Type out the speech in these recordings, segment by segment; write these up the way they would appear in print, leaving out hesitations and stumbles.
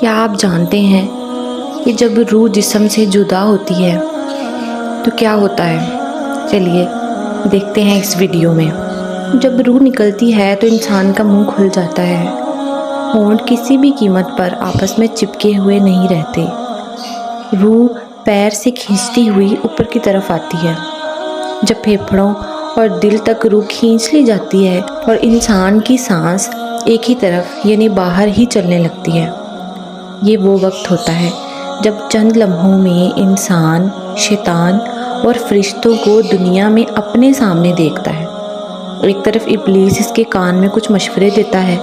کیا آپ جانتے ہیں کہ جب روح جسم سے جدا ہوتی ہے تو کیا ہوتا ہے؟ چلیے دیکھتے ہیں اس ویڈیو میں۔ جب روح نکلتی ہے تو انسان کا منہ کھل جاتا ہے۔ ہونٹ کسی بھی قیمت پر آپس میں چپکے ہوئے نہیں رہتے۔ روح پیر سے کھینچتی ہوئی اوپر کی طرف آتی ہے۔ جب پھیپھڑوں اور دل تک روح کھینچ لی جاتی ہے اور انسان کی سانس ایک ہی طرف یعنی باہر ہی چلنے لگتی ہے، یہ وہ وقت ہوتا ہے جب چند لمحوں میں انسان شیطان اور فرشتوں کو دنیا میں اپنے سامنے دیکھتا ہے۔ ایک طرف ابلیس اس کے کان میں کچھ مشورے دیتا ہے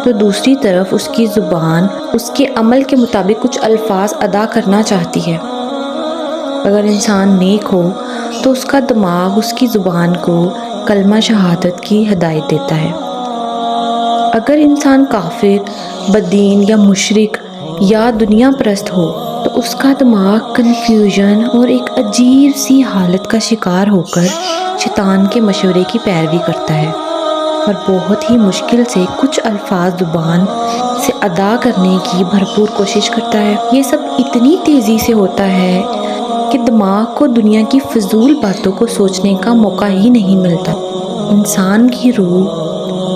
تو دوسری طرف اس کی زبان اس کے عمل کے مطابق کچھ الفاظ ادا کرنا چاہتی ہے۔ اگر انسان نیک ہو تو اس کا دماغ اس کی زبان کو کلمہ شہادت کی ہدایت دیتا ہے۔ اگر انسان کافر، بددین یا مشرک یا دنیا پرست ہو تو اس کا دماغ کنفیوژن اور ایک عجیب سی حالت کا شکار ہو کر شیطان کے مشورے کی پیروی کرتا ہے اور بہت ہی مشکل سے کچھ الفاظ زبان سے ادا کرنے کی بھرپور کوشش کرتا ہے۔ یہ سب اتنی تیزی سے ہوتا ہے کہ دماغ کو دنیا کی فضول باتوں کو سوچنے کا موقع ہی نہیں ملتا۔ انسان کی روح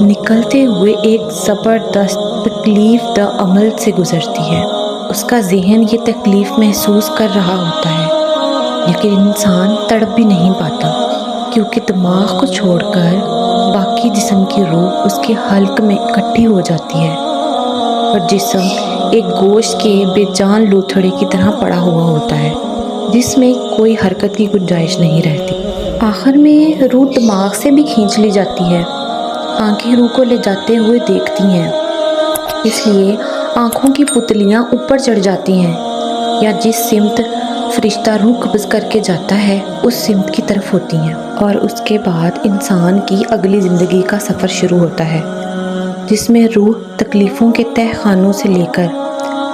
نکلتے ہوئے ایک زبردست تکلیف دہ عمل سے گزرتی ہے۔ اس کا ذہن یہ تکلیف محسوس کر رہا ہوتا ہے لیکن انسان تڑپ بھی نہیں پاتا کیونکہ دماغ کو چھوڑ کر باقی جسم کی روح اس کے حلق میں اکٹھی ہو جاتی ہے اور جسم ایک گوشت کے بے جان لوتھڑے کی طرح پڑا ہوا ہوتا ہے جس میں کوئی حرکت کی گنجائش نہیں رہتی۔ آخر میں روح دماغ سے بھی کھینچ لی جاتی ہے۔ آنکھیں روح کو لے جاتے ہوئے دیکھتی ہیں، اس لیے آنکھوں کی پتلیاں اوپر چڑھ جاتی ہیں یا جس سمت فرشتہ روح قبض کر کے جاتا ہے اس سمت کی طرف ہوتی ہیں، اور اس کے بعد انسان کی اگلی زندگی کا سفر شروع ہوتا ہے جس میں روح تکلیفوں کے تہہ خانوں سے لے کر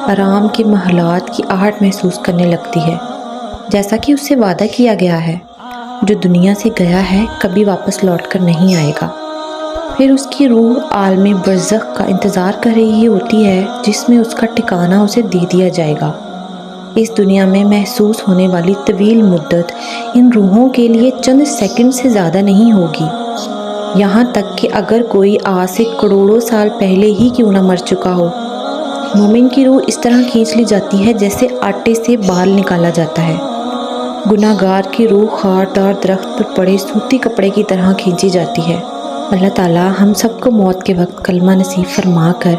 آرام کے محلات کی آہٹ محسوس کرنے لگتی ہے، جیسا کہ اس سے وعدہ کیا گیا ہے۔ جو دنیا سے گیا ہے کبھی واپس لوٹ کر نہیں آئے گا۔ پھر اس کی روح عالم برزخ کا انتظار کر رہی ہوتی ہے جس میں اس کا ٹھکانہ اسے دے دیا جائے گا۔ اس دنیا میں محسوس ہونے والی طویل مدت ان روحوں کے لیے چند سیکنڈ سے زیادہ نہیں ہوگی، یہاں تک کہ اگر کوئی آج سے کروڑوں سال پہلے ہی کیوں نہ مر چکا ہو۔ مومن کی روح اس طرح کھینچ لی جاتی ہے جیسے آٹے سے بال نکالا جاتا ہے۔ گناہگار کی روح خاردار درخت پر پڑے سوتی کپڑے کی طرح کھینچی جاتی ہے۔ اللہ تعالیٰ ہم سب کو موت کے وقت کلمہ نصیب فرما کر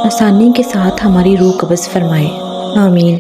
آسانی کے ساتھ ہماری روح قبض فرمائے، آمین۔